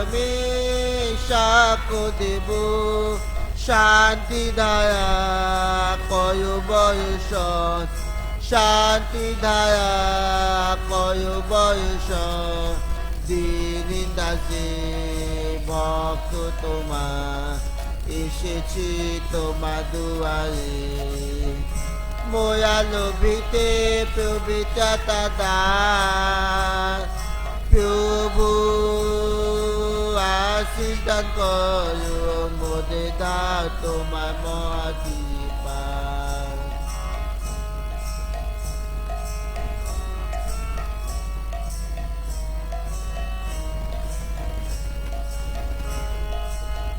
আমি সাক্ষ্য দেব শান্তি ধারা কয় বয়স শান্তি ধারা কয় বয়স দিন দাসে ভক্ত তোমার এসেছি তোমার দুয়ারে ময়ালো ভিতে পবিত্রতা দান প্রভু আশীষ দান করো মোদের দাও তোমার মহাকৃপা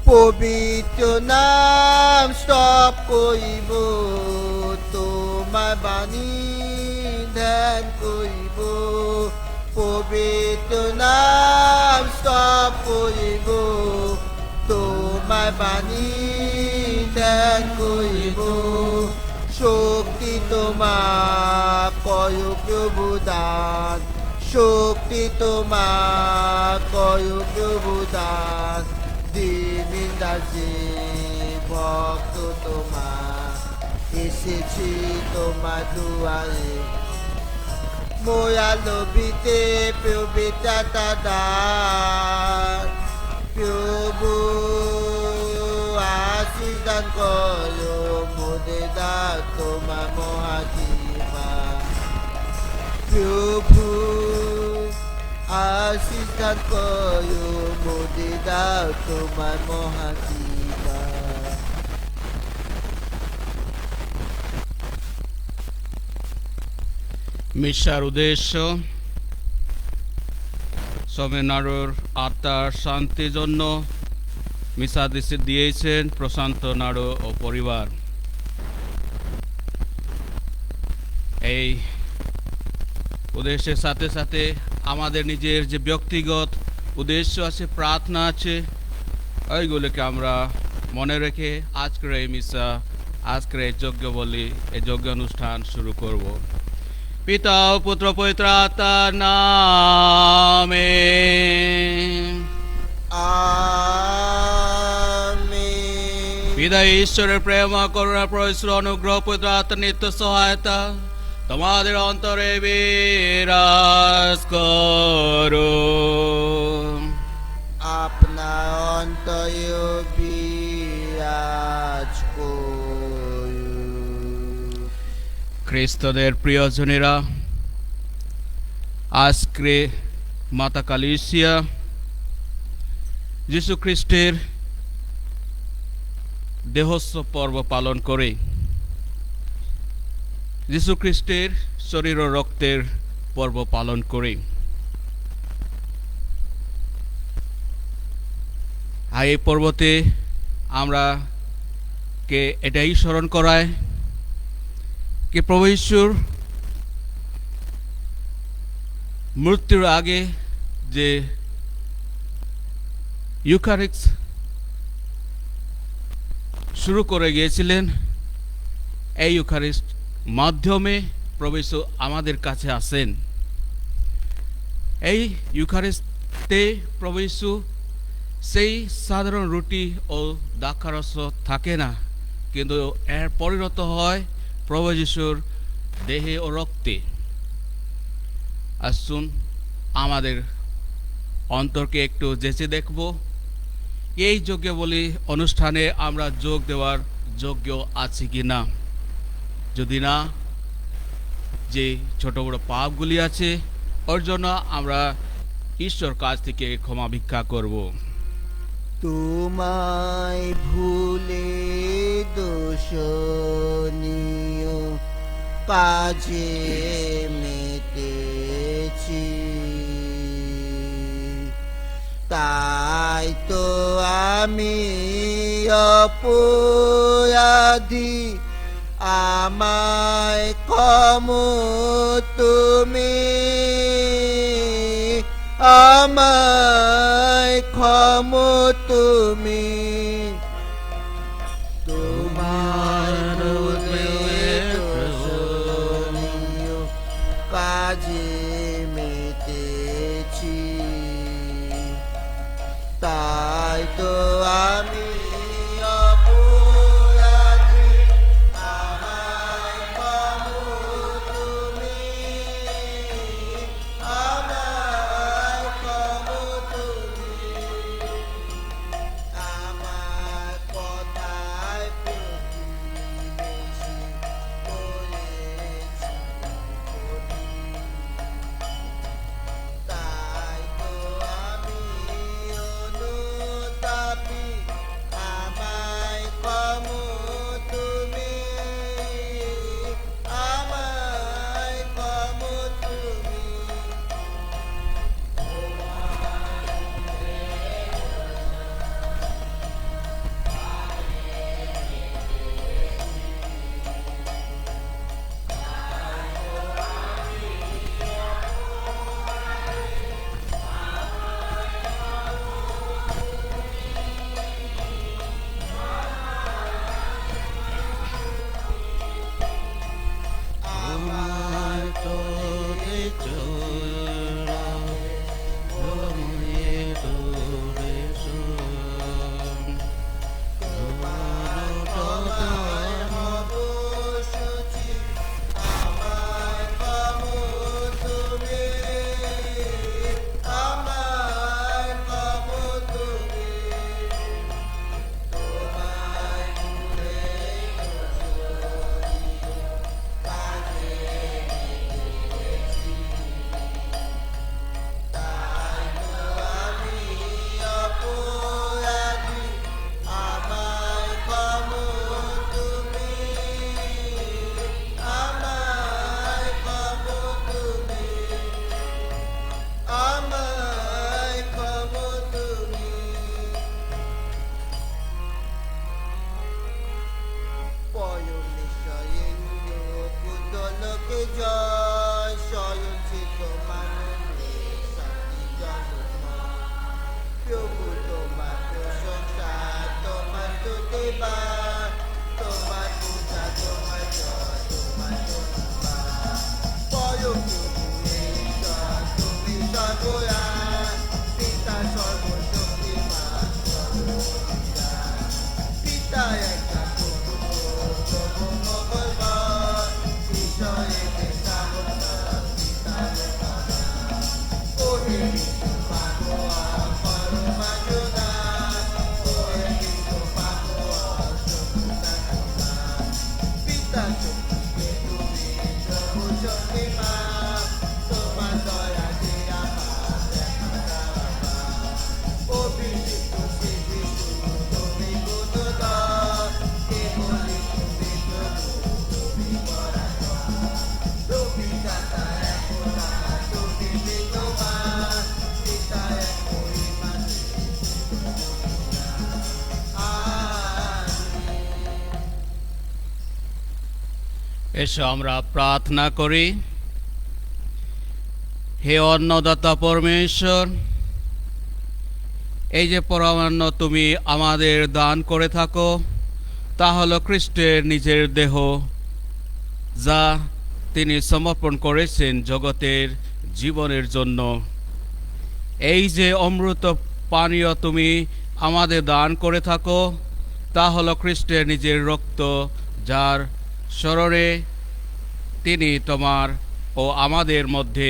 পবিত্র নাম স্তব করিব তোমার বাণী ধ্যান করিব পবিত্র নাম স্তব করিব তোমার বাণী ধ্যান করিব শক্তি তোমার কয় প্রভু দান শক্তি তোমার কয় প্রভু দান দিন দাসে ভক্ত তোমার এসেছি তোমার দুয়ারে ময়ালো ভিতে পবিত্রতা দান প্রভু আশীষ দান করো মোদের দাও তোমার মহাকৃপা প্রভু আশীষ দান করো মোদের দাও তোমার মহাকৃপা মিশার উদ্দেশ্য তামিলনাড়ুর আত্মার শান্তির জন্য মিশা দিয়েছেন প্রশান্ত নাড়ু ও পরিবার এই উদ্দেশ্যের সাথে সাথে আমাদের নিজের যে ব্যক্তিগত উদ্দেশ্য আছে প্রার্থনা আছে ওইগুলোকে আমরা মনে রেখে আজকের এই মিশা আজকের এই যজ্ঞ বলি এই যজ্ঞ অনুষ্ঠান শুরু করব পিতা ও পুত্র পবিত্র আত্মার নামে আমেন পিতা ঈশ্বরের প্রেম করুণা পরিশ্র অনুগ্রহ পবিত্র আত্মার নিত্য সহায়তা তোমাদের অন্তরে বিরাজ করো আপনার অন্তরে বিরাজ করুন খ্রিস্টদের প্রিয়জনেরা আজকে মাতা কালিসিয়া যীশু খ্রিস্টের দেহোৎসব পর্ব পালন করে যীশু খ্রিস্টের শরীর ও রক্তের পর্ব পালন করে আর এই পর্বতে আমরা কে এটাই স্মরণ করায় कि प्रभु ईश्वर मृत्युर आगे जे ইউকারিস্ট শুরু করে গিয়েছিলেন এই ইউকারিস্ট মাধ্যমে প্রভু যীশু আমাদের কাছে আসেন এই ইউকারিস্টে প্রভু যীশু সেই সাধারণ রুটি ও দ্রাক্ষারস থাকে না কিন্তু এর পরিণত হয় প্রভু যীশুর দেহে ও রক্তে আসুন আমাদের অন্তরকে একটু যেচে দেখব এই যজ্ঞ বলি অনুষ্ঠানে আমরা যোগ দেওয়ার যোগ্য আছি কি না যদি না যে ছোট বড় পাপগুলি আছে ওর জন্য আমরা ঈশ্বর কাছ থেকে ক্ষমা ভিক্ষা করব তোমায় ভুলে দোষনীয় কাজে মেতেছি তাই তো আমি অপরাধী আমায় ক্ষমা তুমি আমায় ক্ষমা তুমি তোমার দোষনীয় কাজে মেতেছি এসো আমরা প্রার্থনা করি। হে অন্নদাতা পরমেশ্বর, এই যে পরমান্ন তুমি আমাদের দান করে থাকো, তা হলো খ্রিস্টের নিজের দেহ, যা তিনি সমর্পণ করেছেন জগতের জীবনের জন্য। এই যে অমৃত পানীয় তুমি আমাদের দান করে থাকো, তা হলো খ্রিস্টের নিজের রক্ত, যার স্মরণে তিনি তোমার ও আমাদের মধ্যে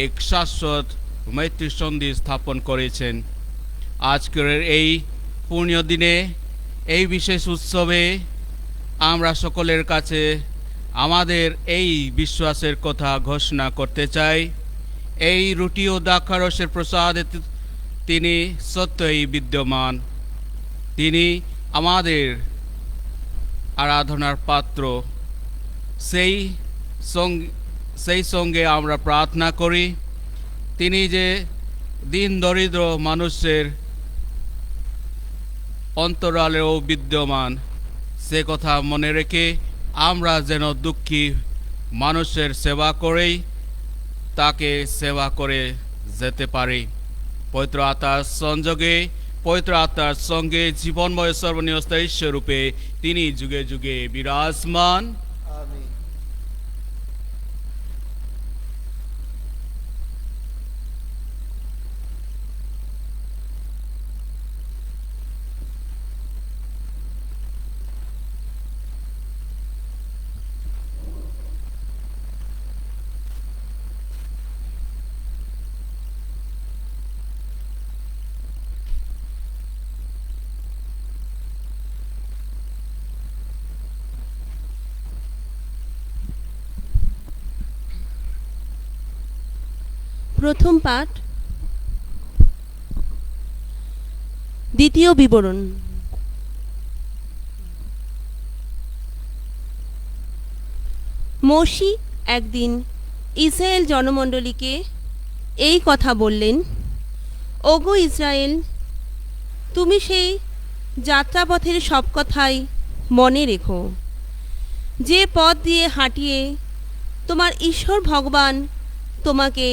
এক শাশ্বত মৈত্রী সন্ধি স্থাপন করেছেন। আজকের এই পুণ্য দিনে, এই বিশেষ উৎসবে আমরা সকলের কাছে আমাদের এই বিশ্বাসের কথা ঘোষণা করতে চাই। এই রুটি ও দ্রাক্ষারসের প্রসাদে তিনি সত্যই বিদ্যমান, তিনি আমাদের আরাধনার পাত্র। সেই সঙ্গে আমরা প্রার্থনা করি, তিনি যে দিন দরিদ্র মানুষের অন্তরালেও বিদ্যমান, সে কথা মনে রেখে আমরা যেন দুঃখী মানুষের সেবা করেই তাকে সেবা করে যেতে পারি। পবিত্র আত্মার সংযোগে, পবিত্র আত্মার সঙ্গে জীবনময় সর্বনীয় ঈশ্বরূপে তিনি যুগে যুগে বিরাজমান। আমিন। প্রথম পাঠ, দ্বিতীয় বিবরণ। মোশি একদিন ইসরায়েল জনমণ্ডলীকে এই কথা বললেন, ওগো ইসরায়েল, তুমি সেই যাত্রাপথের সব কথাই মনে রেখো, যে পথ দিয়ে হাঁটিয়ে তোমার ঈশ্বর ভগবান তোমাকে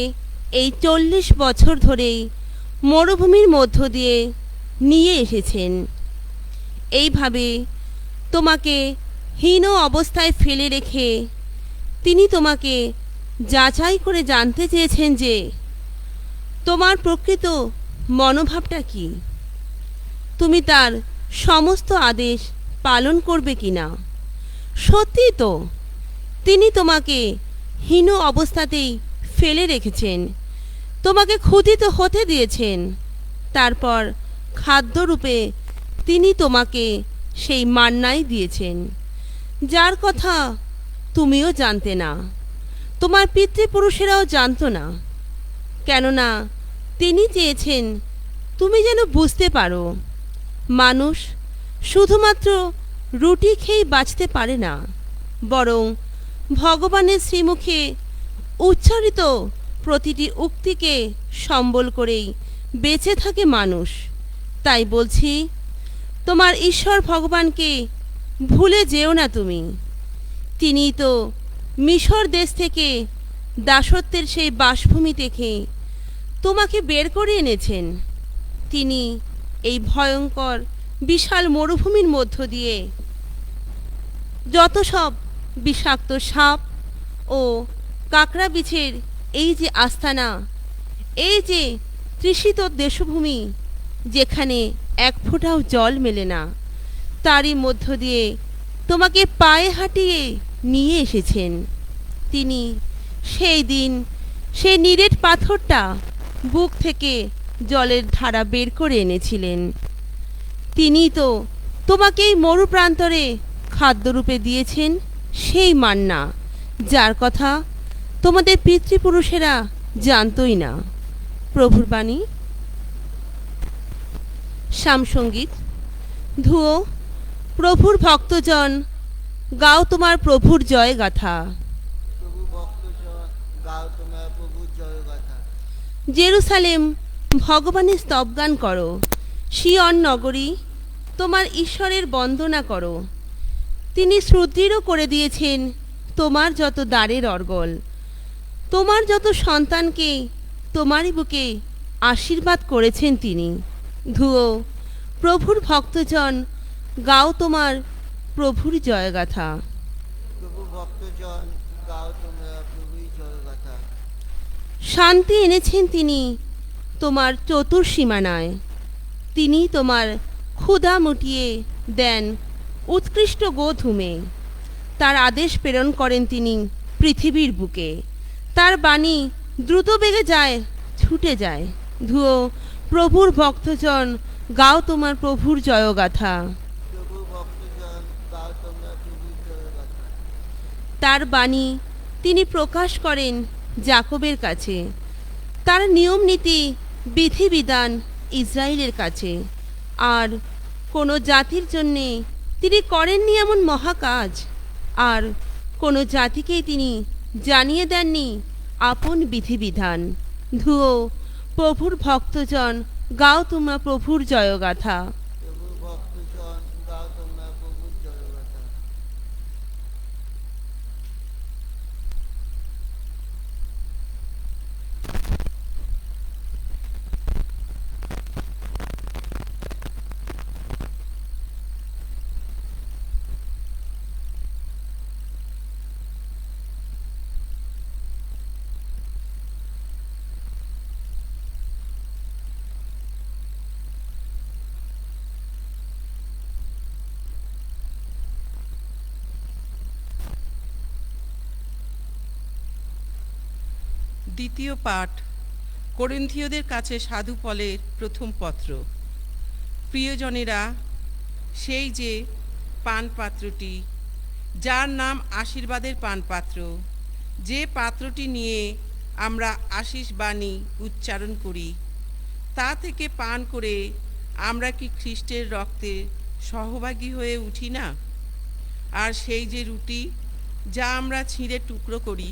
এই 40 বছর ধরেই মরুভূমির মধ্য দিয়ে নিয়ে এসেছেন। এইভাবে তোমাকে হীন অবস্থায় ফেলে রেখে তিনি তোমাকে যাচাই করে জানতে চেয়েছেন যে তোমার প্রকৃত মনোভাবটা কি, তুমি তার সমস্ত আদেশ পালন করবে কিনা। সত্যি তো তিনি তোমাকে হীন অবস্থাতেই ফেলে রেখেছেন, তোমাকে ক্ষুধিত হতে দিয়েছেন, তারপর খাদ্যরূপে তিনি তোমাকে সেই মান্নাই দিয়েছেন, যার কথা তুমিও জানতে না, তোমার পিতৃপুরুষেরাও জানতো না। কেননা তিনি চেয়েছেন তুমি যেন বুঝতে পারো, মানুষ শুধুমাত্র রুটি খেয়েই বাঁচতে পারে না, বরং ভগবানের শ্রীমুখে উচ্চারিত প্রতিটি উক্তিকে সম্বল করেই বেঁচে থাকে মানুষ। তাই বলছি, তোমার ঈশ্বর ভগবানকে ভুলে যেও না তুমি। তিনিই তো মিশর দেশ থেকে, দাসত্বের সেই বাসভূমি থেকে তোমাকে বের করে এনেছেন। তিনি এই ভয়ঙ্কর বিশাল মরুভূমির মধ্য দিয়ে যত সব বিষাক্ত সাপ ও কাকড়া বিছের এই যে আস্তানা, এই যে তৃষিত দেশভূমি যেখানে এক ফোঁটাও জল মেলে না, তারই মধ্য দিয়ে তোমাকে পায়ে হাঁটিয়ে নিয়ে এসেছেন। তিনি সেই দিন সেই নিরেট পাথরটা বুক থেকে জলের ধারা বের করে এনেছিলেন। তিনি তো তোমাকে এই মরু প্রান্তরে খাদ্যরূপে দিয়েছেন সেই মান্না, যার কথা তোমাদের পিতৃপুরুষেরা জানতই না। প্রভুর বাণী। সামসঙ্গীত। ধুয়ো প্রভুর ভক্তজন, গাও তোমার প্রভুর জয় গাথা। প্রভু ভক্তজন, গাও তোমার প্রভু জয় গাথা। জেরুসালেম ভগবানের স্তবগান করো, সিয়ন নগরী তোমার ঈশ্বরের বন্দনা করো। তিনি সুদৃঢ় করে দিয়েছেন তোমার যত দ্বারের অর্গল, তোমার যত সন্তানকে তোমারই বুকে আশীর্বাদ করেছেন তিনি। ধুয়ো প্রভুর ভক্তজন, গাও তোমার প্রভুর জয়গাথা। প্রভু ভক্তজন, গাও তোমরা প্রভুর জয়গাথা। শান্তি এনেছেন তিনি তোমার চতুর্সীমানায়, তিনি তোমার ক্ষুধা মুটিয়ে দেন উৎকৃষ্ট গোধূমে। তার আদেশ প্রেরণ করেন তিনি পৃথিবীর বুকে, তার বাণী দ্রুত বেগে যায়, ছুটে যায়। ধুয়ো প্রভুর ভক্তজন, গাও তোমার প্রভুর জয়গাথা। প্রভু ভক্তজন, গাও তোমরা প্রভুর জয়গাথা। তার বাণী তিনি প্রকাশ করেন যাকবের কাছে, তার নিয়ম নীতি বিধিবিধান ইসরায়েলের কাছে। আর কোনো জাতির জন্যে তিনি করেননি এমন মহাকাজ, আর কোনো জাতিকেই তিনি জানিয়ে দেননি আপন বিধিবিধান। ধুয়ো প্রভুর ভক্তজন, গাও তোমরা প্রভুর জয়গাথা। প্রভু ভক্তজন, গাও তোমরা প্রভুর জয়গাথা। দ্বিতীয় পাঠ, করিন্থীয়দের কাছে সাধু পলের প্রথম পত্র। প্রিয়জনেরা, সেই যে পানপাত্রটি, যার নাম আশীর্বাদের পানপাত্র, যে পাত্রটি নিয়ে আমরা আশীষ বাণী উচ্চারণ করি, তা থেকে পান করে আমরা কি খ্রিস্টের রক্তে সহভাগী হয়ে উঠি না? আর সেই যে রুটি, যা আমরা ছিঁড়ে টুকরো করি,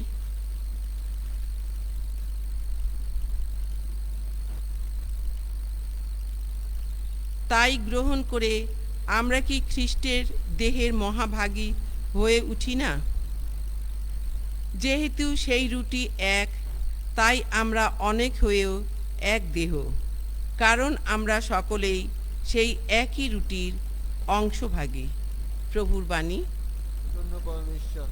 তাই গ্রহণ করে আমরা কি খ্রিস্টের দেহের মহাভাগী হয়ে উঠি না? যেহেতু সেই রুটি এক, তাই আমরা অনেক হয়েও এক দেহ, কারণ আমরা সকলেই সেই একই রুটির অংশভাগী। প্রভুর বাণী। ধন্য পরমেশ্বর।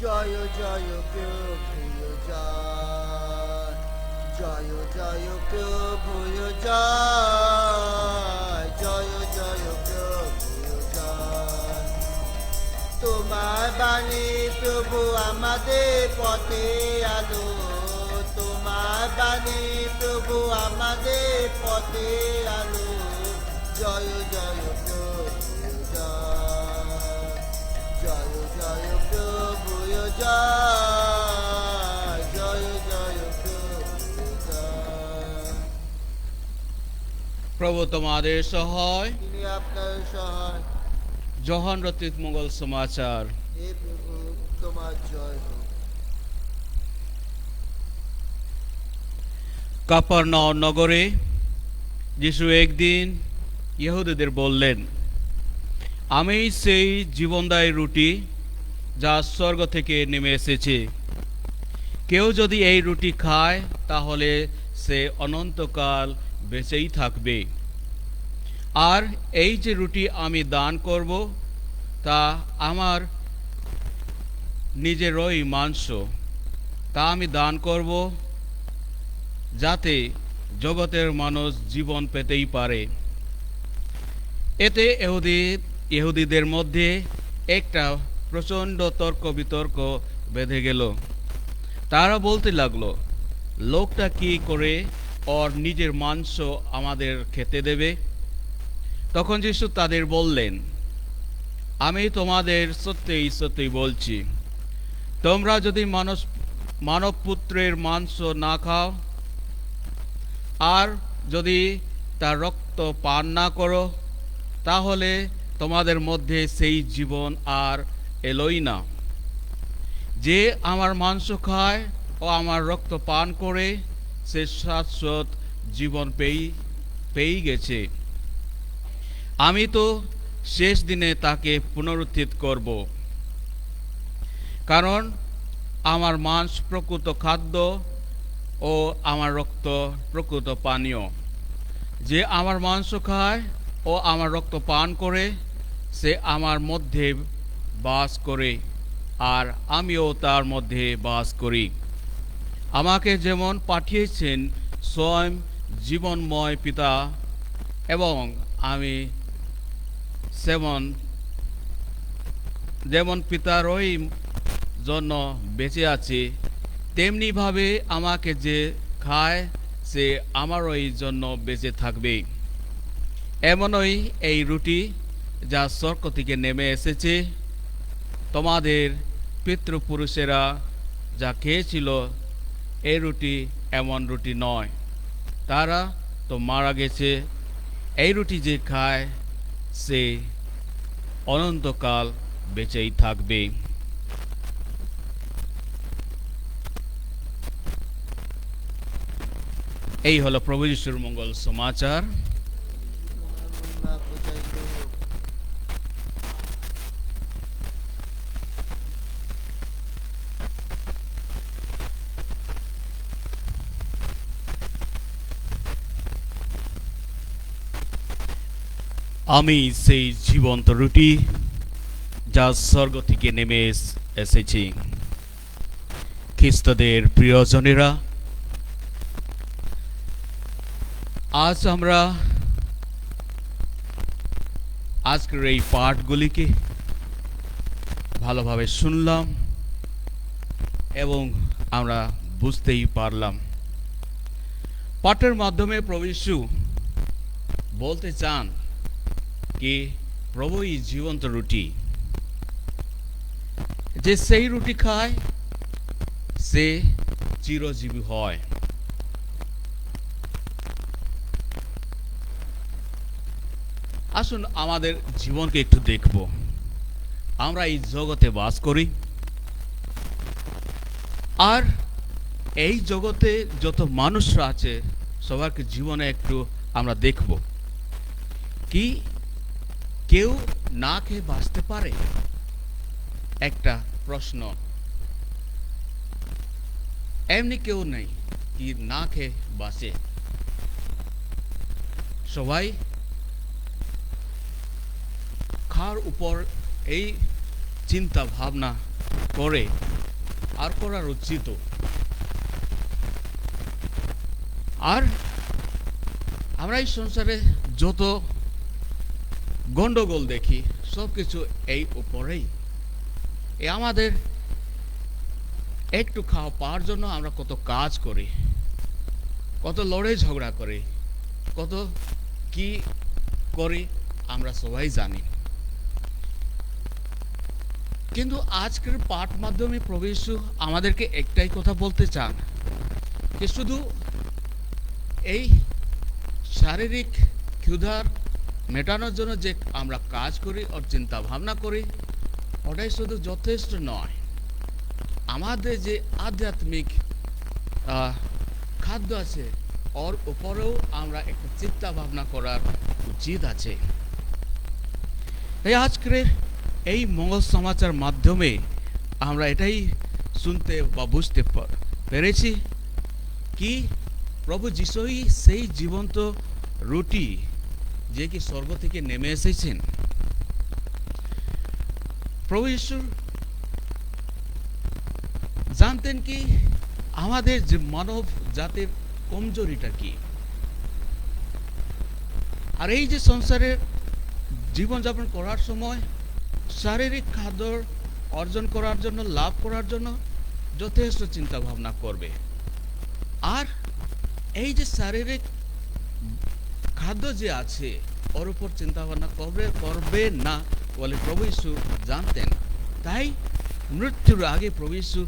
জয় জয় প্রভু জয়, জয় জয় প্রভু জয়, জয় জয় প্রভু জয়। তোমার বাণী প্রভু আমাদের পথে আলো, তোমার বাণী প্রভু আমাদের পথে আলো। জয় জয় প্রভু জয়, জয় জয় প্রভু জয়, জয় জয় প্রভু জয়। প্রভু তোমাদের সহায়। তিনি আপনার সহায়। যোহান রচিত মঙ্গল সমাচার। হে প্রভু, তোমার জয় হোক। কাপারনাউম নগরে যিশু একদিন ইহুদিদের বললেন, আমি সেই জীবনদায়ী রুটি যা স্বর্গ থেকে নেমে এসেছে। কেউ যদি এই রুটি খায় তাহলে সে অনন্তকাল বেঁচেই থাকবে। আর এই যে রুটি আমি দান করব তা আমার নিজেরই মাংস, তা আমি দান করব যাতে জগতের মানুষ জীবন পেতেই পারে। এতে ইহুদিদের মধ্যে একটা প্রচণ্ড তর্ক বিতর্ক বেঁধে গেল। তারা বলতে লাগলো, লোকটা কি করে ওর নিজের মাংস আমাদের খেতে দেবে? তখন যিশু তাদের বললেন, আমি তোমাদের সত্যি সত্যি বলছি, তোমরা যদি মানবপুত্রের মাংস না খাও আর যদি তার রক্ত পান না করো, তাহলে তোমাদের মধ্যে সেই জীবন আর এলোই না। যে আমার মাংস খায় ও আমার রক্ত পান করে সে শাশ্বত জীবন পেয়েই গেছে। আমি তো শেষ দিনে তাকে পুনরুত্থিত করব। কারণ আমার মাংস প্রকৃত খাদ্য ও আমার রক্ত প্রকৃত পানীয়। যে আমার মাংস খায় ও আমার রক্ত পান করে সে আমার মধ্যে বাস করে, আর আমিও তার মধ্যে বাস করি। আমাকে যেমন পাঠিয়েছেন স্বয়ং জীবনময় পিতা, এবং আমি যেমন পিতারই জন্য বেঁচে আছি, তেমনিভাবে আমাকে যে খায় সে আমারই জন্য বেঁচে থাকবে। এমনই এই রুটি যা স্বর্গ থেকে নেমে এসেছে, তোমাদের পিতৃপুরুষেরা যা খেয়েছিল এই রুটি এমন রুটি নয়, তারা তো মারা গেছে। এই রুটি যে খায় সে অনন্তকাল বেঁচেই থাকবে। এই হলো প্রভু যিশুর মঙ্গল সমাচার। তোমার মহিমা প্রচারিত হোক। আমি সেই জীবন্ত রুটি যা স্বর্গ থেকে নেমে এসেছি। খ্রিস্টদের প্রিয়জনেরা, আজ আমরা আজকের এই পাঠগুলিকে ভালোভাবে শুনলাম এবং আমরা বুঝতেই পারলাম। পাঠের মাধ্যমে প্রভু যীশু বলতে চান কি প্রভুই জীবন্ত রুটি, যে সেই রুটি খায় সে চিরজীবী হয়। আসুন আমাদের জীবনকে একটু দেখব। আমরা এই জগতে বাস করি, আর এই জগতে যত মানুষরা আছে সবার জীবনে একটু আমরা দেখব কি কেউ না খেয়ে বাঁচতে পারে? একটা প্রশ্ন। এমনি কেউ নেই কি না খেয়ে বাঁচে। সবাই খাওয়ার উপর এই চিন্তা ভাবনা করে, আর করার উচিত। আর আমরা এই সংসারে যত গন্ডগোল দেখি সব কিছু এই উপরেই। আমাদের একটু খাওয়া পাওয়ার জন্য আমরা কত কাজ করি, কত লড়াই ঝগড়া করি, কত কি করি আমরা সবাই জানি। কিন্তু আজকের পাঠ মাধ্যমে প্রভু যীশু আমাদেরকে একটাই কথা বলতে চান যে শুধু এই শারীরিক ক্ষুধার মেটানোর জন্য যে আমরা কাজ করি আর চিন্তা ভাবনা করি ওটাই শুধু যথেষ্ট নয়। আমাদের যে আধ্যাত্মিক খাদ্য আছে ওর উপরেও আমরা একটু চিন্তা ভাবনা করার উচিত আছে। তাই আজকের এই মঙ্গল সমাচার মাধ্যমে আমরা এটাই শুনতে বা বুঝতে পেরেছি কি প্রভু যিশুই সেই জীবন্ত রুটি যে কি স্বর্গ থেকে নেমে এসেছেন। প্রভু যীশু জানতেন কি আমাদের যে মানব জাতির কমজোরিটা কি, আর এই যে সংসারে জীবনযাপন করার সময় শারীরিক খাদ্য অর্জন করার জন্য, লাভ করার জন্য যথেষ্ট চিন্তা ভাবনা করবে। আর এই যে শারীরিক খাদ্য যে আছে ওর উপর চিন্তা ভাবনা করবে না বলে প্রভু যীশু জানতেন। তাই মৃত্যুর আগে প্রভু যীশু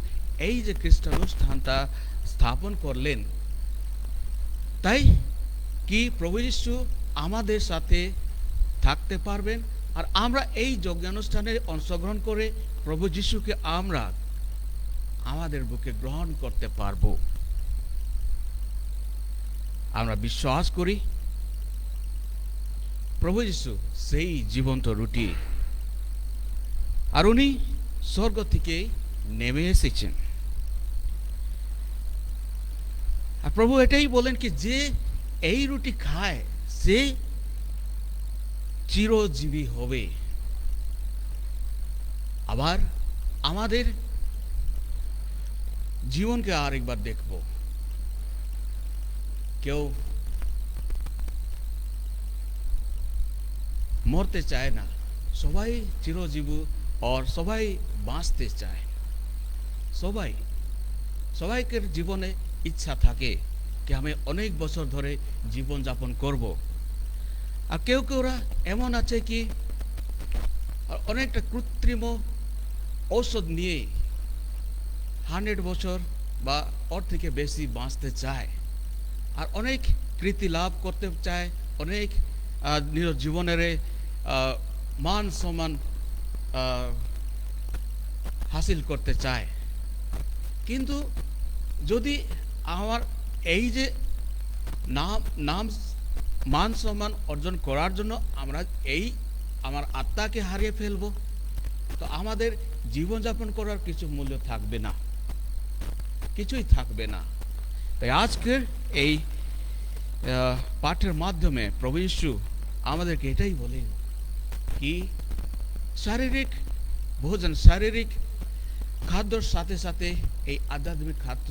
এই যে খ্রিস্টানুষ্ঠানটা স্থাপন করলেন। তাই কি প্রভু যীশু আমাদের সাথে থাকতে পারবেন, আর আমরা এই যজ্ঞানুষ্ঠানে অংশগ্রহণ করে প্রভু যীশুকে আমরা আমাদের বুকে গ্রহণ করতে পারব। আমরা বিশ্বাস করি প্রভু যিশু সেই জীবন্ত রুটি, আর উনি স্বর্গ থেকে নেমে এসেছেন। আর প্রভু এটাই বলেন কি যে এই রুটি খায় সে চিরজীবী হবে। আবার আমাদের জীবনকে আরেকবার দেখব। কেউ মরতে চায় না, সবাই চিরজীবী আর সবাই বাঁচতে চায়। সবাইকে জীবনে ইচ্ছা থাকে কি আমি অনেক বছর ধরে জীবন যাপন করব। আর কেউরা এমন আছে কি অনেকটা কৃত্রিম ঔষধ নিয়ে 100 বছর বা ওর থেকে বেশি বাঁচতে চায়, আর অনেক কৃতি লাভ করতে চায়, অনেক নিজ জীবনের মান সম্মান হাসিল করতে চায়। কিন্তু যদি আমার এই যে নাম মান সম্মান অর্জন করার জন্য আমরা আমার আত্মাকে হারিয়ে ফেলব, তো আমাদের জীবনযাপন করার কিছু মূল্য থাকবে না, কিছুই থাকবে না। তাই আজকের এই পাঠের মাধ্যমে প্রভু যীশু আমাদেরকে এটাই বলেন কি শারীরিক ভোজন, শারীরিক খাদ্যর সাথে সাথে এই আধ্যাত্মিক খাদ্য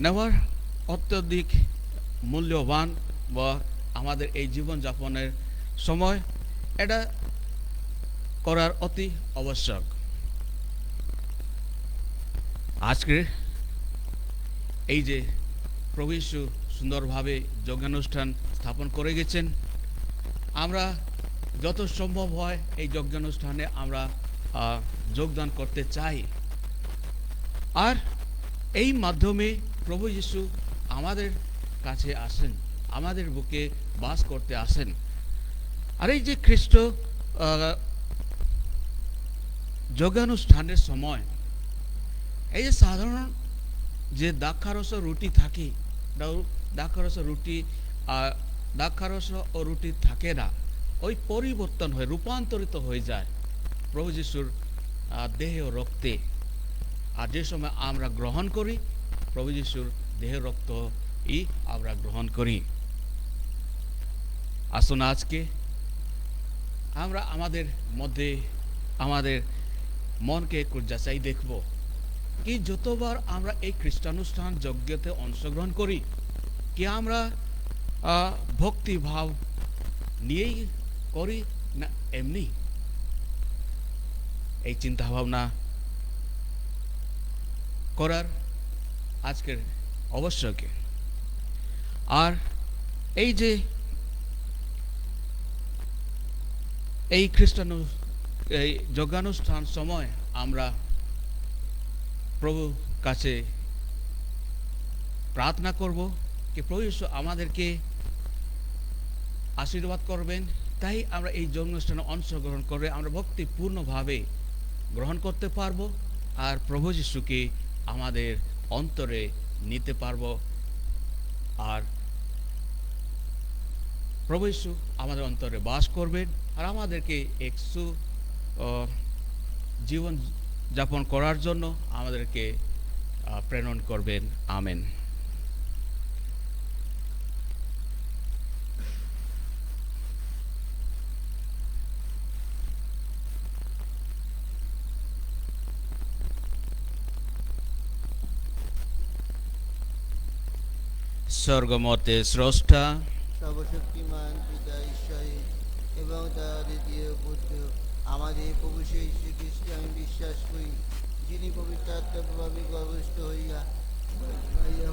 নেওয়ার অত্যধিক মূল্যবান বা আমাদের এই জীবনযাপনের সময় এটা করার অতি আবশ্যক। আজকের এই যে প্রভু যীশু সুন্দরভাবে যজ্ঞানুষ্ঠান স্থাপন করে গেছেন, আমরা যত সম্ভব হয় এই যজ্ঞানুষ্ঠানে আমরা যোগদান করতে চাই। আর এই মাধ্যমে প্রভু যীশু আমাদের কাছে আসেন, আমাদের বুকে বাস করতে আসেন। আর এই যে খ্রিস্ট যজ্ঞানুষ্ঠানের সময় এই যে সাধারণ যে দ্রাক্ষারস রুটি থাকে, দ্রাক্ষারস ও রুটি থাকে না, ওই পরিবর্তন হয়ে রূপান্তরিত হয়ে যায় প্রভু যীশুর দেহ ও রক্তে। আর যে সময় আমরা গ্রহণ করি প্রভু যীশুর দেহ রক্ত আমরা গ্রহণ করি। আসুন আজকে আমরা আমাদের মধ্যে আমাদের মনকে একটু যাচাই দেখব কি যতবার আমরা এই খ্রিস্টানুষ্ঠান যজ্ঞতে অংশগ্রহণ করি কি আমরা ভক্তি ভাব নিয়েই করি না এমনি। এই চিন্তা ভাবনা করার আজকের আবশ্যক। আর এই যে এই এই যজ্ঞানুষ্ঠান সময় আমরা প্রভুর কাছে প্রার্থনা করব কি প্রভু যীশু আমাদেরকে আশীর্বাদ করবেন, তাই আমরা এই যজ্ঞানুষ্ঠানে অংশগ্রহণ করে আমরা ভক্তিপূর্ণভাবে গ্রহণ করতে পারবো আর প্রভু যীশুকে আমাদের অন্তরে নিতে পারবো। আর প্রভু যীশু আমাদের অন্তরে বাস করবেন আর আমাদেরকে এক জীবন যাপন করার জন্য আমাদেরকে প্রেরণ করবেন। আমেন। স্বর্গমতে স্রষ্টা সর্বশক্তিমান পিতা ঈশ্বরের এবং তার দ্বিতীয় পুত্র আমাদের প্রভু সেই শ্রীখ্রিস্টে আমি বিশ্বাস করি, যিনি পবিত্র আত্মার প্রভাবে গর্ভস্থ হইয়া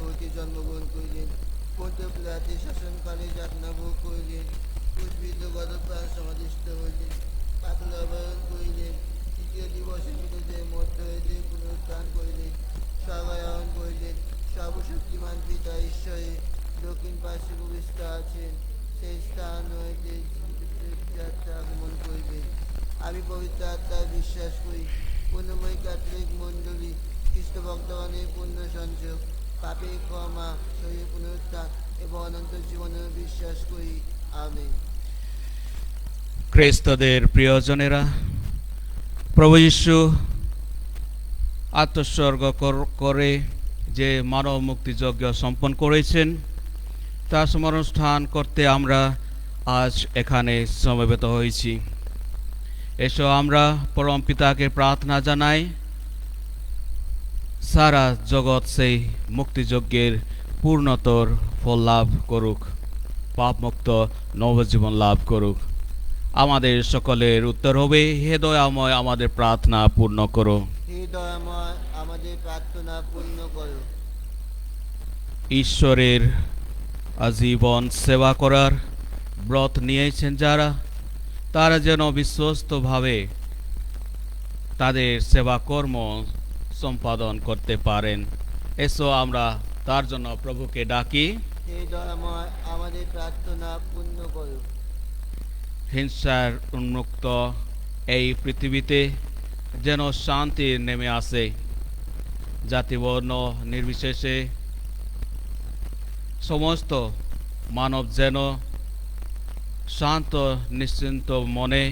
হতে জন্মগ্রহণ করিলেন, পন্তীয় পিলাতের শাসনকালে যাতনা ভোগ করিলেন, ক্রুশবিদ্ধ গদপ্রাণ সমাধিস্থ হইলেন, পাতাল আবরণ করিলেন, তৃতীয় দিবসে মৃতদের মধ্য হইতে পুনরুত্থান করিলেন, স্বর্গারোহণ করিলেন, সর্বশক্তিমান পিতা ঈশ্বরে দক্ষিণ পার্শ্বে ভূমিষ্ঠ আছেন, সেই স্থান হইতে আগমন করিবেন। আমি পবিত্র আত্মায় বিশ্বাস করি, পূর্ণময় ক্যাথলিক মণ্ডলী, খ্রিস্ট ভক্তগণের পুণ্য সঞ্চয়, পাপে ক্ষমা, শরীর পুনরুত্থান এবং অনন্ত জীবনে বিশ্বাস করি। আমেন। খ্রিস্টদের প্রিয়জনেরা, প্রভু যীশু আত্মোৎসর্গ করে যে মানব মুক্তিযজ্ঞ সম্পন্ন করেছেন তার স্মরণস্থান করতে আমরা আজ এখানে সমবেত হয়েছি। এসো আমরা পরম পিতাকে প্রার্থনা জানাই সারা জগৎ সেই মুক্তিযজ্ঞের পূর্ণতর ফল লাভ করুক, পাপমুক্ত নবজীবন লাভ করুক। আমাদের সকলের উত্তর হবে, হে দয়াময় আমাদের প্রার্থনা পূর্ণ করো। হে দয়াময় আমাদের প্রার্থনা পূর্ণ করো। ঈশ্বরের আজীবন সেবা করার ব্রত নিয়েছেন যারা, তারা যেন বিশ্বস্তভাবে তাদের সেবা কর্ম সম্পাদন করতে পারেন। এসো আমরা তার জন্য প্রভুকে ডাকি। হে দয়াময় আমাদের প্রার্থনা পূর্ণ করো। হিংসার উন্মুক্ত এই পৃথিবীতে যেন শান্তি নেমে আসে। জাতিবর্ণ নির্বিশেষে সমস্ত মানব যেন শান্ত নিশ্চিন্ত মনে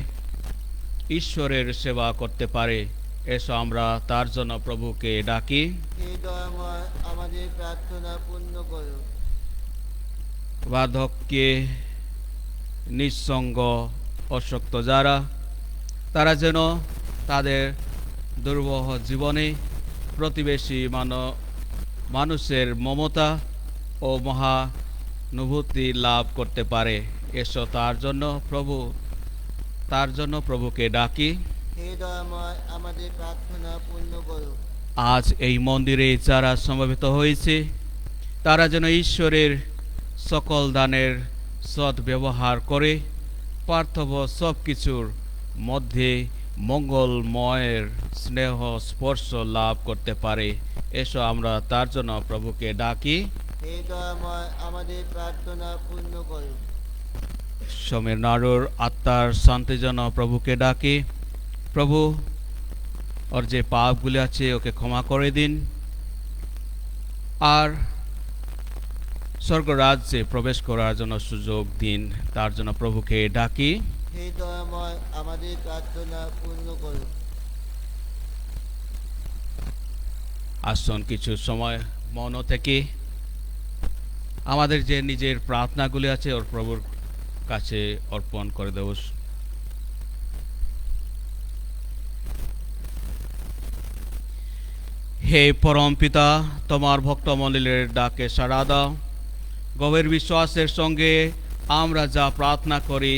ঈশ্বরের সেবা করতে পারে। এসো আমরা তার জন্য প্রভুকে ডাকি। হে দয়াময় আমাদের প্রার্থনা পূর্ণ করো। বার্ধক্যে নিঃসঙ্গ অশক্ত যারা, তারা যেন তাদের দুর্বহ জীবনে প্রতিবেশী মানুষের মমতা ও মহানুভূতি লাভ করতে পারে। এসো তার জন্য প্রভুকে ডাকি। হে দয়াময় আমাদের প্রার্থনা পূর্ণ করো। আজ এই মন্দিরে যারা সমবেত হয়েছে তারা যেন ঈশ্বরের সকল দানের সৎ ব্যবহার করে পার্থব সব কিছুর মধ্যে মঙ্গলময়ের স্নেহ স্পর্শ লাভ করতে পারে। এসো আমরা তার জন্য প্রভুকে ডাকি। হে দয়াময় আমাদের প্রার্থনা পূর্ণ করো। সমীর নাড়ুর আত্মার শান্তির জন্য প্রভুকে ডাকি। প্রভু ওর যে পাপগুলি আছে ওকে ক্ষমা করে দিন, আর স্বর্গরাজ্যে প্রবেশ করার জন্য সুযোগ দিন। তার জন্য প্রভুকে ডাকি। হে দয়াময় আমাদের প্রার্থনা পূর্ণ করো। আসুন কিছু সময় মৌন থেকে আমাদের যে নিজের প্রার্থনাগুলি আছে ওর প্রভুর কাছে অর্পণ করে দেব। হে পরম পিতা, তোমার ভক্তমণ্ডলীর ডাকে সাড়া দাও। গভীর বিশ্বাসের সঙ্গে আমরা যা প্রার্থনা করি,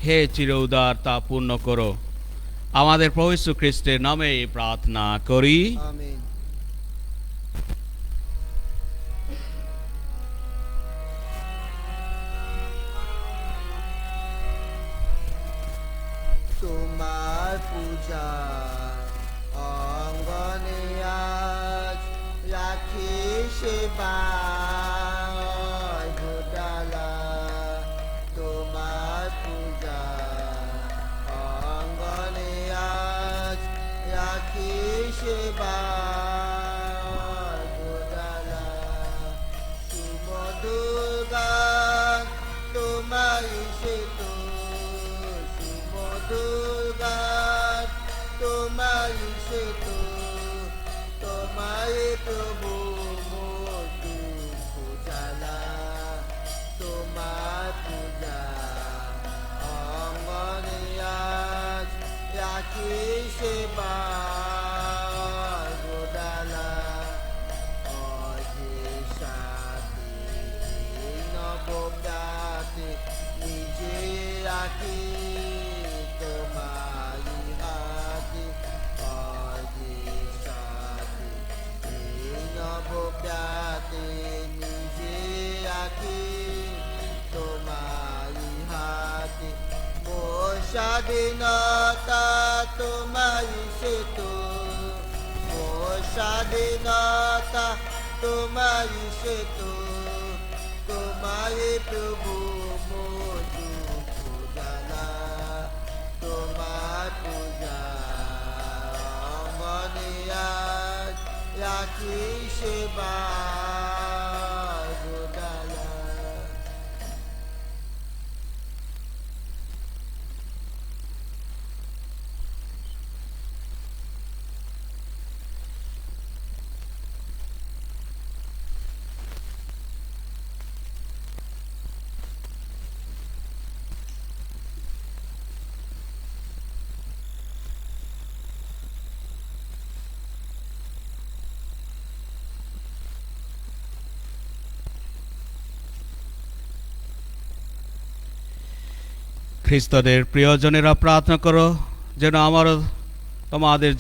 হে চির উদার তা পূর্ণ করো। আমাদের প্রভু যীশু খ্রিস্টের নামে এই প্রার্থনা করি। আমেন। তোমার পূজা অঙ্গনে আজ রাখি সেবা ঘোটালা। তোমার পূজা অঙ্গনে আজ রাখি সেবা ঘোটালা। সুমধুর গান তোমার সেতু, সুমধুর গান তোমার সেতু, তোমার প্রভু মধু পূজালা। তোমার পূজা অঙ্গনে আজ রাখি সেবা গোডালা। অধে সাথে নবপ্রাতে নিজে রাখি তোমারি হাতে। অধে সাথে নবপ্রাতে নিজে রাখি তোমারি হাতে। মোর স্বাধীনতা তোমারি সেতু, মোর স্বাধীনতা তোমারি সেতু, তোমারে প্রভু মধু পূজালা। তোমার পূজা অঙ্গনে আজ রাখি সেবা খ্রিস্টদের প্রিয়জনেরা প্রার্থনা করো যেন আমারও তোমাদের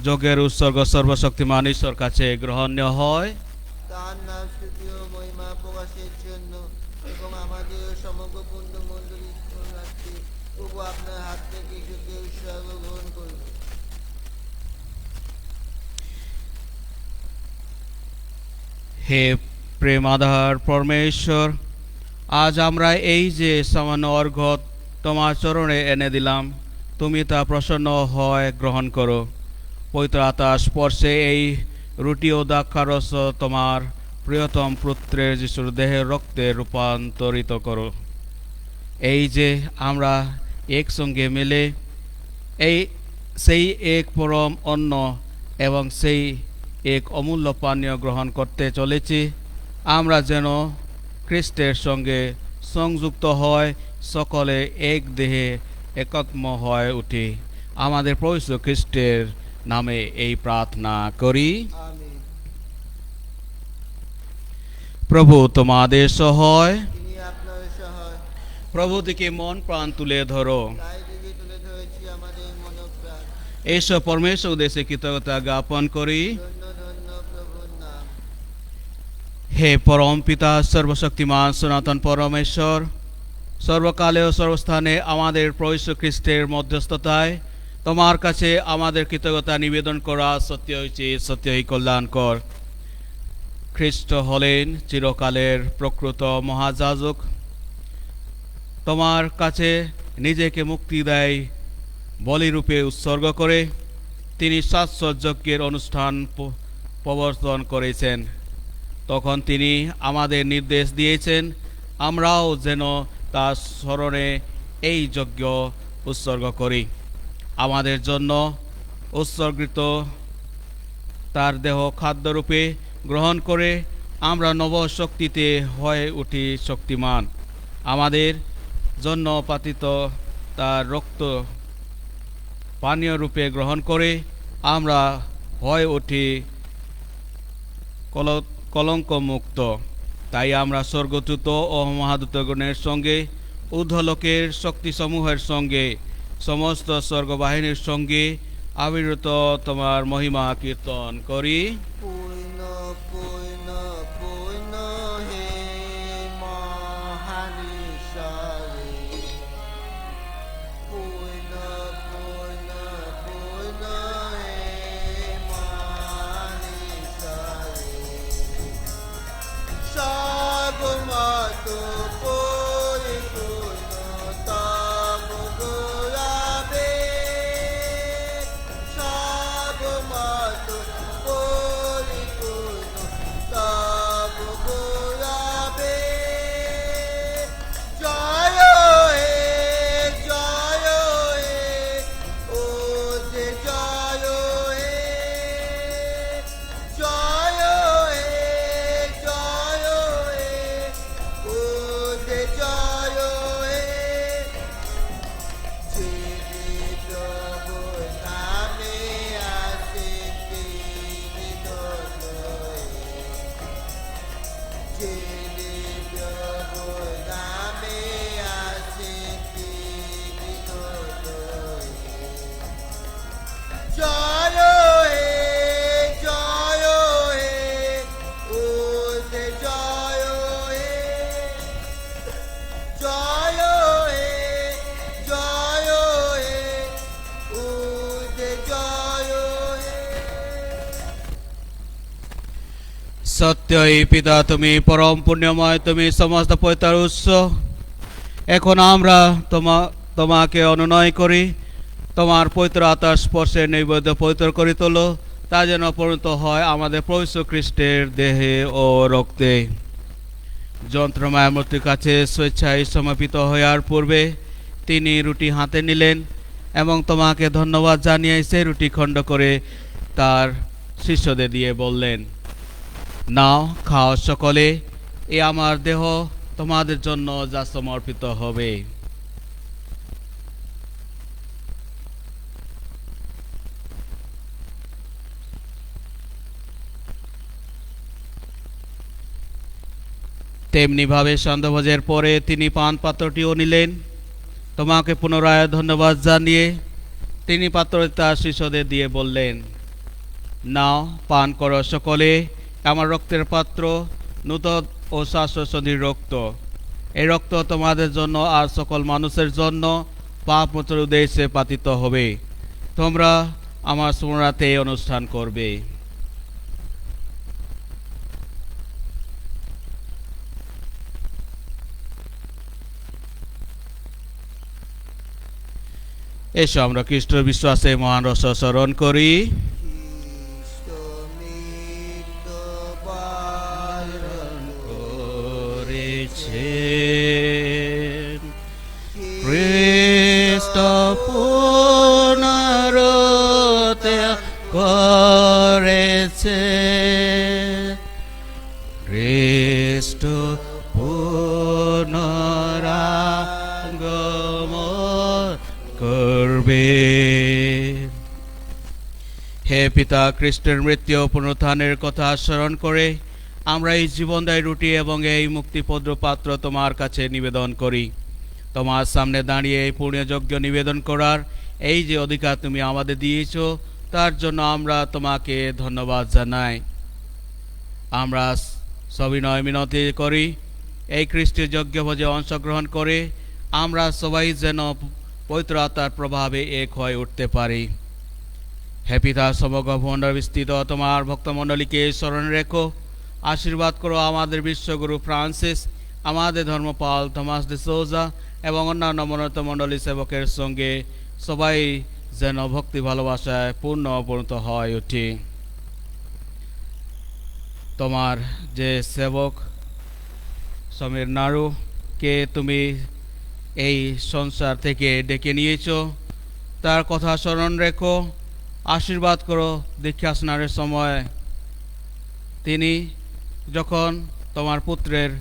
যজ্ঞের উৎসর্গ সর্বশক্তিমান ঈশ্বর কাছে গ্রহণীয় হয়। তার নাম স্তুতি ও মহিমা প্রকাশের জন্য এবং আমাদের সমগ্র পুণ্য মণ্ডলী রাখতে প্রভু আপনার হাত থেকে যজ্ঞের উৎসর্গ গ্রহণ করুন। হে প্রেমাধার পরমেশ্বর, আজ আমরা এই যে সামান্য অর্ঘ্য তোমার চরণে এনে দিলাম, তুমি তা প্রসন্ন হয় গ্রহণ করো। পবিত্র আত্মার স্পর্শে এই রুটি ও দ্রাক্ষারস তোমার প্রিয়তম পুত্রের যিশুর দেহের রক্তে রূপান্তরিত করো। এই যে আমরা একসঙ্গে মিলে সেই এক পরম অন্ন এবং সেই এক অমূল্য পানীয় গ্রহণ করতে চলেছি, আমরা যেন খ্রিস্টের সঙ্গে সংযুক্ত হয়, সকলে এক দেহে একাত্ম হয়ে উঠি। আমাদের প্রভু যীশু খ্রিস্টের নামে এই প্রার্থনা করি। আমিন। প্রভু তোমাদের সহায়, তিনি আপনার সহায়, প্রভু দিকে মন প্রাণ তুলে ধরো। তাই দিকে তুলে ধরেছি আমাদের মনোপ্রাণ। এসব পরমেশ্বর উদ্দেশ্যে কৃতজ্ঞতা জ্ঞাপন করি। ধন্য ধন্য প্রভুর নাম। হে পরম পিতা সর্বশক্তিমান সনাতন পরমেশ্বর, সর্বকালে ও সর্বস্থানে আমাদের প্রভু যীশু খ্রিস্টের মধ্যস্থতায় তোমার কাছে আমাদের কৃতজ্ঞতা নিবেদন করা সত্যই উচিত, সত্যই কল্যাণকর। খ্রিস্ট হলেন চিরকালের প্রকৃত মহাযাজক। তোমার কাছে নিজেকে মুক্তি দেয় বলিরূপে উৎসর্গ করে তিনি শাশ্বত যজ্ঞের অনুষ্ঠান প্রবর্তন করেছেন। তখন তিনি আমাদের নির্দেশ দিয়েছেন আমরাও যেন তার স্মরণে এই যজ্ঞ উৎসর্গ করি। আমাদের জন্য উৎসর্গিত তার দেহ খাদ্যরূপে গ্রহণ করে আমরা নব শক্তিতে হয়ে উঠি শক্তিমান। আমাদের জন্য পাতিত তার রক্ত পানীয় রূপে গ্রহণ করে আমরা হয়ে উঠি কলঙ্ক মুক্ত। তাই আমরা স্বর্গদূত ও মহাদূতগণের সঙ্গে ঊর্ধ্বলোকের শক্তিসমূহের সঙ্গে সমস্ত স্বর্গবাহিনীর সঙ্গে আবির্ভূত তোমার মহিমা কীর্তন করি। পূর্ণ পূর্ণ পূর্ণ হে মহানীশ্বরে, পূর্ণ পূর্ণ পূর্ণ হে মহানীশ্বরে, সর্বমত পরিপূর্ণ তব গুণাবে, সর্বমত পরিপূর্ণ তব গুণাবে। জয় হে জয় হে, ও যে জয় হে, জয় হে জয় হে, ও যে জয় হে। যিনি প্রভু নামে আসেন তিনি ধন্য হে, যিনি প্রভু নামে আসেন তিনি ধন্য হে। জয় হে জয় হে, ও যে জয় হে, জয় হে জয় হে, ও যে জয় হে। সত্যই পিতা, তুমি পরম পুণ্যময়, তুমি সমস্ত পবিত্রার উৎস। এখন আমরা তোমাকে অনুনয় করি, তোমার পবিত্র আত্মার স্পর্শে নৈবেদ্য পবিত্র করে তোলো, তা যেন পরিণত হয় আমাদের প্রভু যীশু খ্রিস্টের দেহে ও রক্তে। যন্ত্রমায়া মূর্তির কাছে স্বেচ্ছায় সমর্পিত হওয়ার পূর্বে তিনি রুটি হাতে নিলেন এবং তোমাকে ধন্যবাদ জানিয়ে সেই রুটি খণ্ড করে তার শিষ্যদের দিয়ে বললেন, নাও খাও সকলে, এ আমার দেহ তোমাদের জন্য যা সমর্পিত হবে। তেমনিভাবে সন্ধ্যাভোজের পরে তিনি পান পাত্রটিও নিলেন, তোমাকে পুনরায় ধন্যবাদ জানিয়ে তিনি পাত্রটি তার শিষ্যদের দিয়ে বললেন, নাও, পান করো সকলে, আমার রক্তের পাত্র, নূতন ও শাশ্বত রক্ত। এই রক্ত তোমাদের জন্য আর সকল মানুষের জন্য পাপ মোচনের উদ্দেশ্যে পাতিত হবে। তোমরা আমার স্মরণার্থে এই অনুষ্ঠান করবে। এসো আমরা খ্রিস্ট বিশ্বাসে মহান রহস্য স্মরণ করি। খ্রিস্ট মৃত্যু পালন করেছেন, খ্রিস্ট পুনরুত্থান করেছে, খ্রিস্ট পুনরাগমন করবে। হে পিতা, খ্রিস্টের মৃত্যু ও পুনরুত্থানের কথা স্মরণ করে আমরা এই জীবনদায়ী রুটি এবং এই মুক্তিপদ্র পাত্র তোমার কাছে নিবেদন করি। তোমার সামনে দাঁড়িয়ে এই পুণ্যযজ্ঞ নিবেদন করার এই যে অধিকার তুমি আমাদের দিয়েছ, তার জন্য আমরা তোমাকে ধন্যবাদ জানাই। আমরা সবিনয় মিনতি করি, এই খ্রিস্টের যজ্ঞভোজে অংশগ্রহণ করে আমরা সবাই যেন পবিত্র আত্মার প্রভাবে এক হয়ে উঠতে পারি। হে পিতা, সমগ্র ভূমণ্ডল বিস্তৃত তোমার ভক্তমণ্ডলীকে স্মরণ রেখো, আশীর্বাদ করো আমাদের বিশ্বগুরু ফ্রান্সিস, আমাদের ধর্মপাল থমাস ডি সোজা এবং অন্যান্য মনোনীত মণ্ডলী সেবকের সঙ্গে সবাই যেন ভক্তি ভালোবাসায় পূর্ণ অপূর্ণত হয়ে উঠি। তোমার যে সেবক সমীর নাড়ুকে তুমি এই সংসার থেকে ডেকে নিয়েছ, তার কথা স্মরণ রেখো, আশীর্বাদ করো দীক্ষা স্নানের সময় তিনি যখন তোমার পুত্রের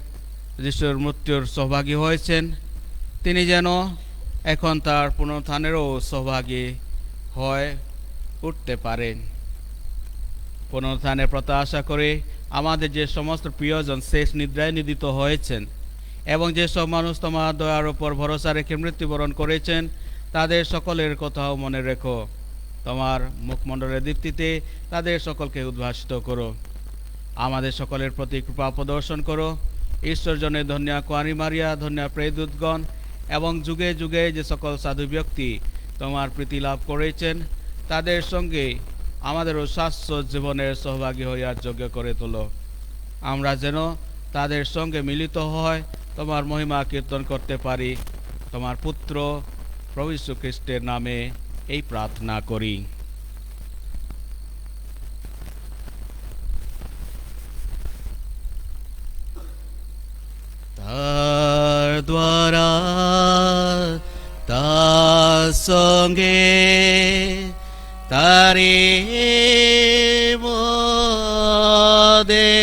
যিশুর মৃত্যুর সৌভাগী হয়েছেন, তিনি যেন এখন তার পুনরুত্থানেরও সৌভাগী হয়ে উঠতে পারেন। পুনরুত্থানের প্রত্যাশা করে আমাদের যে সমস্ত প্রিয়জন শেষ নিদ্রায় নিদিত হয়েছেন এবং যেসব মানুষ তোমার দয়ার ওপর ভরসা রেখে মৃত্যুবরণ করেছেন, তাদের সকলের কথাও মনে রেখো। তোমার মুখমণ্ডলের দীপ্তিতে তাদের সকলকে উদ্ভাসিত করো। আমাদের সকলের প্রতি কৃপা প্রদর্শন করো। ঈশ্বরজনের ধন্যা কোয়ারি মারিয়া, ধন্যা প্রেদূতগণ এবং যুগে যুগে যে সকল সাধু ব্যক্তি তোমার প্রীতি লাভ করেছেন, তাদের সঙ্গে আমাদেরও শাশ্বত জীবনের সহভাগী হইয়ার যোগ্য করে তোলো। আমরা যেন তাদের সঙ্গে মিলিত হয় তোমার মহিমা কীর্তন করতে পারি। তোমার পুত্র প্রভু যীশু খ্রিস্টের নামে এই প্রার্থনা করি। তার দ্বারা তার সঙ্গে তারে মদে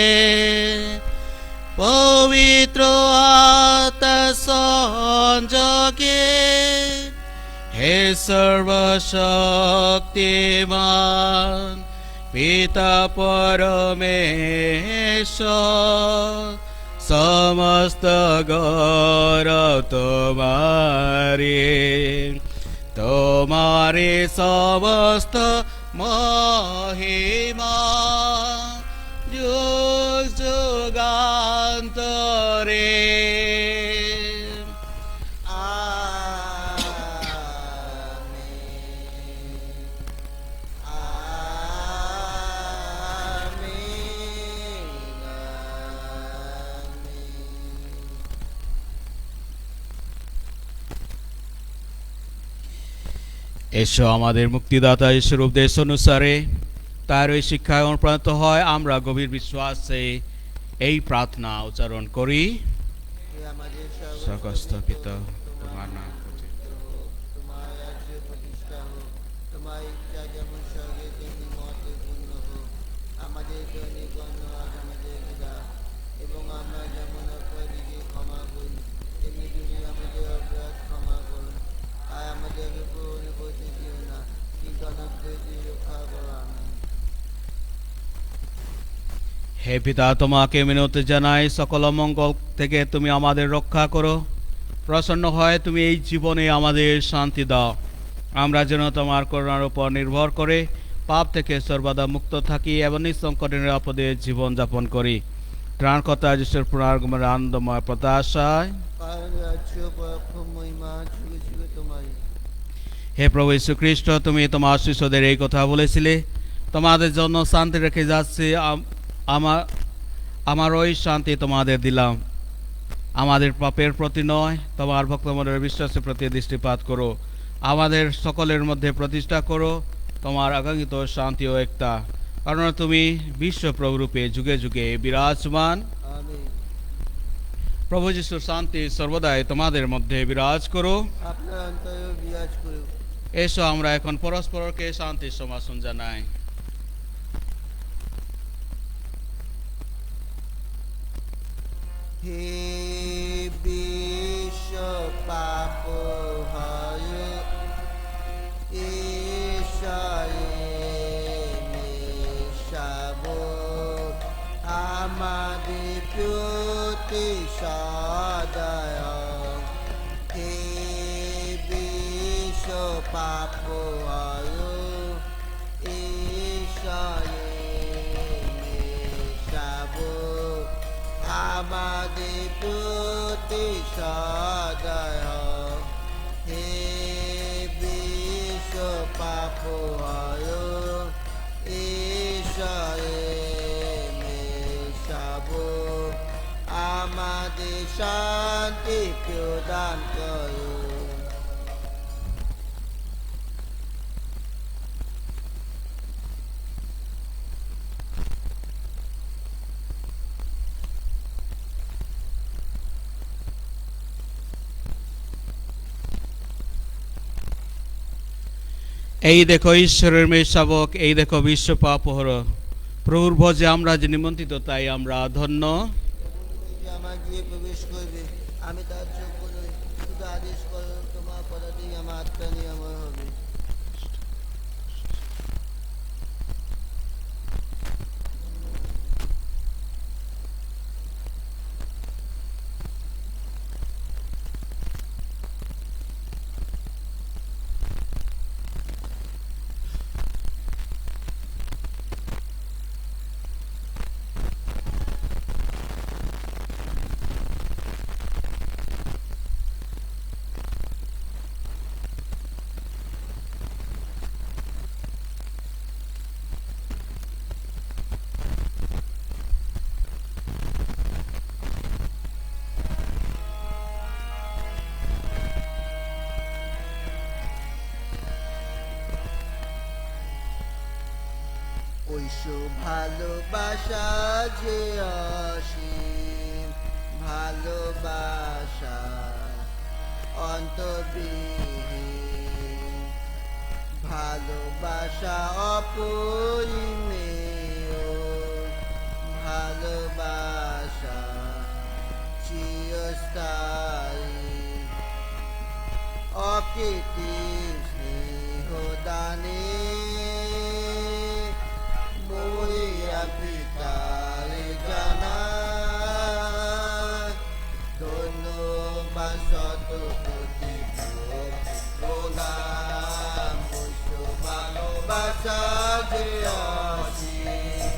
পবিত্র আত্মা সংযোগে হে সর্বশক্তিমান পিতা পরমেশ্বর, সমস্ত গৌরব তোমারে, তোমারে সমস্ত মহিমা যুগ যুগান্তরে। এসো আমাদের মুক্তিদাতা ঈশ্বর উপদেশ অনুসারে তার ওই শিক্ষায় অনুপ্রাণিত হয় আমরা গভীর বিশ্বাসে এই প্রার্থনা উচ্চারণ করি। আমাদের স্বর্গস্থপিত তোমার নাম পূজিত হোক, তোমার রাজ্য প্রতিষ্ঠা হোক, তোমার ইচ্ছা যেমন স্বর্গে তেমনি মর্তে পূর্ণ হোক। আমাদের দৈনিক অন্ন আজ আমাদেরকে দাও, এবং আমরা যেমন অপরাধীকে ক্ষমা করি, তেমনি তুমি আমাদের অপরাধ ক্ষমা করো। আর আমাদেরকে প্রলোভনে পড়তে দিও না, কিন্তু অনাথ হইতে রক্ষা করো। আমেন। হে পিতা, তোমাকে মিনতি জানাই, সকল মঙ্গল থেকে তুমি আমাদের রক্ষা করো। প্রসন্ন হয় তুমি এই জীবনে আমাদের শান্তি দাও। আমরা যেন তোমার করুণার উপর নির্ভর করে পাপ থেকে সর্বদা মুক্ত থাকি এবং নিঃসংকটে নিরাপদে জীবনযাপন করি। ত্রাণকর্তা যিশুর পুনরাগমনের আনন্দময় প্রত্যাশায়। কারণ রাজ্য পরাক্ষ মহিমা যুগে যুগে তোমারই। হে প্রভু যীশু খ্রিস্ট, তুমি তোমার শিষ্যদের এই কথা বলেছিলে, তোমাদের জন্য শান্তি রেখে যাচ্ছে, আমার ওই শান্তি তোমাদের দিলাম। আমাদের পাপের প্রতি নয়, তোমার ভক্তমণ্ডলের বিশ্বাসের প্রতি দৃষ্টিপাত করো। আমাদের সকলের মধ্যে প্রতিষ্ঠা করো তোমার আকাঙ্ক্ষিত শান্তি ও একতা, কারণ তুমি বিশ্বপ্রভুরূপে যুগে যুগে বিরাজমান। আমেন। প্রভু যিশুর শান্তি সর্বদাই তোমাদের মধ্যে বিরাজ করো। আপনার অন্তরে বিরাজ করুক। এসো আমরা এখন পরস্পরকে শান্তির সম্ভাষণ জানাই। হে বিশ্ব পাপহার ঈশ্বরে মেশাবো, আমাদের প্রতি সদয়। হে বিশ্ব পাপহার ঈশ্বরে মেশাবো, আমাদের প্রতি সদয়। হে বিশ্ব পাপহার ঈশ্বরে মেশাবো, আমাদের শান্তি প্রদান করো। এই দেখো ঈশ্বরের মেয়ে শাবক, এই দেখো বিশ্ব পাপহর। প্রভুর ভোজে আমরা যে নিমন্ত্রিত, তাই আমরা ধন্য। তুমি যে আমার গৃহে প্রবেশ করবে, আমি তার যোগ্য নই, শুধু আদেশ করো, তোমার পদাতেই আমার আত্মা নিরাময় হবে। ঐশো ভালোবাসা যে অসীম, ভালোবাসা অন্তবিহীন, ভালোবাসা অপরিমেয়, ভালোবাসা চিরস্থায়ী, অকৃত্রিম স্নেহ দানে মরিয়া পিতারে জানায়। ধন্যবাদ শত কোটি প্রণাম। ভালোবাসা যে অসীম,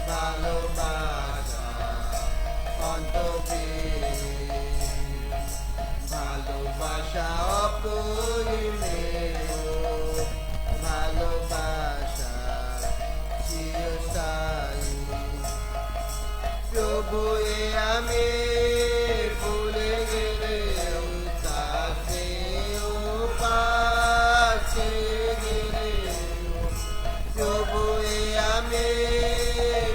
ভালোবাসা অন্তবিহীন, ভালোবাসা অপরিমেয়, ভালোবাসা চিরস্থায়ী। প্রভু আমি ভুলে গেলে তাকে পাশে গেলে, প্রভু আমি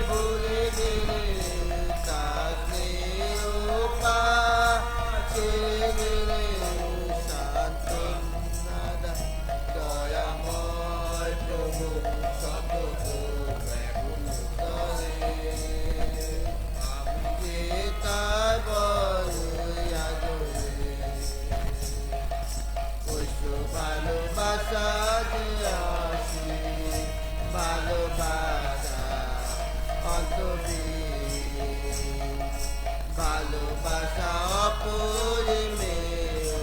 ভুলে গেলে তাকে পাশে গেলে, সান্ত্বনা দয়াময় প্রভু সতত ভালোবাসা যে অসীম, ভালোবাসা অন্তবিহীন, ভালোবাসা অপরিমেয়,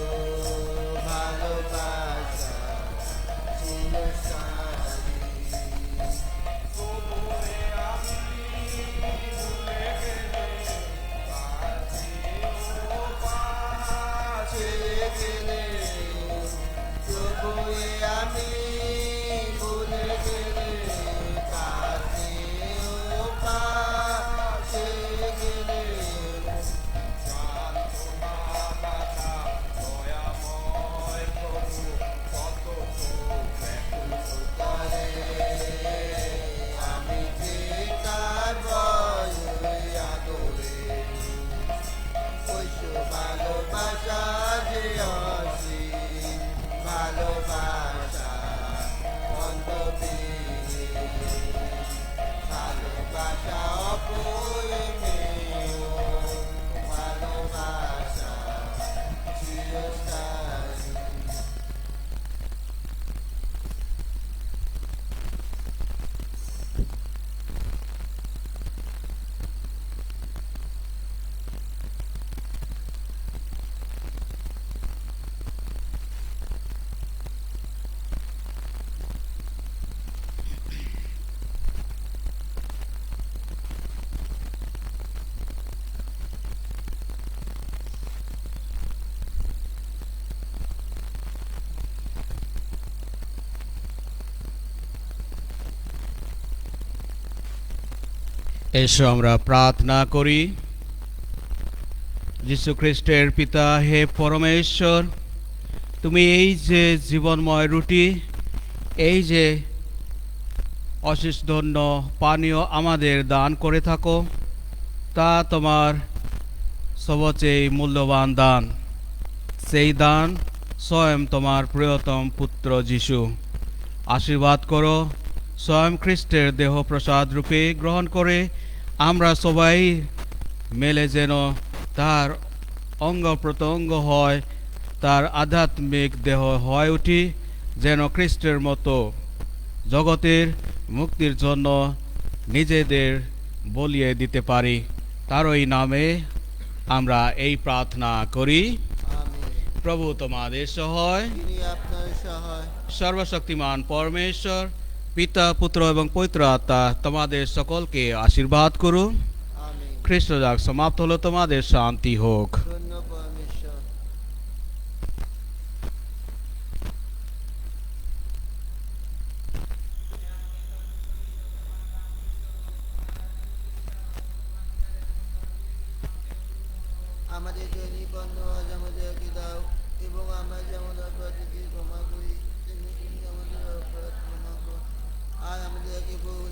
এসো আমরা প্রার্থনা করি। যীশু খ্রিস্টের পিতা, হে পরমেশ্বর, তুমি এই যে জীবনময় রুটি, এই যে অশেষ ধন্য পানীয় আমাদের দান করে থাকো, তা তোমার সবচেয়ে মূল্যবান দান। সেই দান স্বয়ং তোমার প্রিয়তম পুত্র যীশু। আশীর্বাদ করো, স্বয়ং খ্রিস্টের দেহ প্রসাদ রূপে গ্রহণ করে আমরা সবাই মেলে যেন তার অঙ্গ প্রত্যঙ্গ হয়, তার আধ্যাত্মিক দেহ হয়ে উঠি, যেন খ্রিস্টের মতো জগতের মুক্তির জন্য নিজেদের বলিয়ে দিতে পারি। তারই নামে আমরা এই প্রার্থনা করি। আমেন। প্রভু তোমাদের সহায়। তিনি আপনার সহায়। সর্বশক্তিমান পরমেশ্বর, পিতা, পুত্র এবং পবিত্র আত্মা তোমাদের সকলকে আশীর্বাদ করুন। আমেন। খ্রিস্ট যাক সমাপ্ত হলো, তোমাদের শান্তি হোক। ধন্য পরমেশ্বর। আমাদের দৈনিক অন্ন আজ আমাদেরকে দাও, এবং আমরা যেমন অপরাধীকে ক্ষমা করি তেমনি তুমি আমাদের অপরাধ ক্ষমা করো। আর আমাদেরকে প্রভু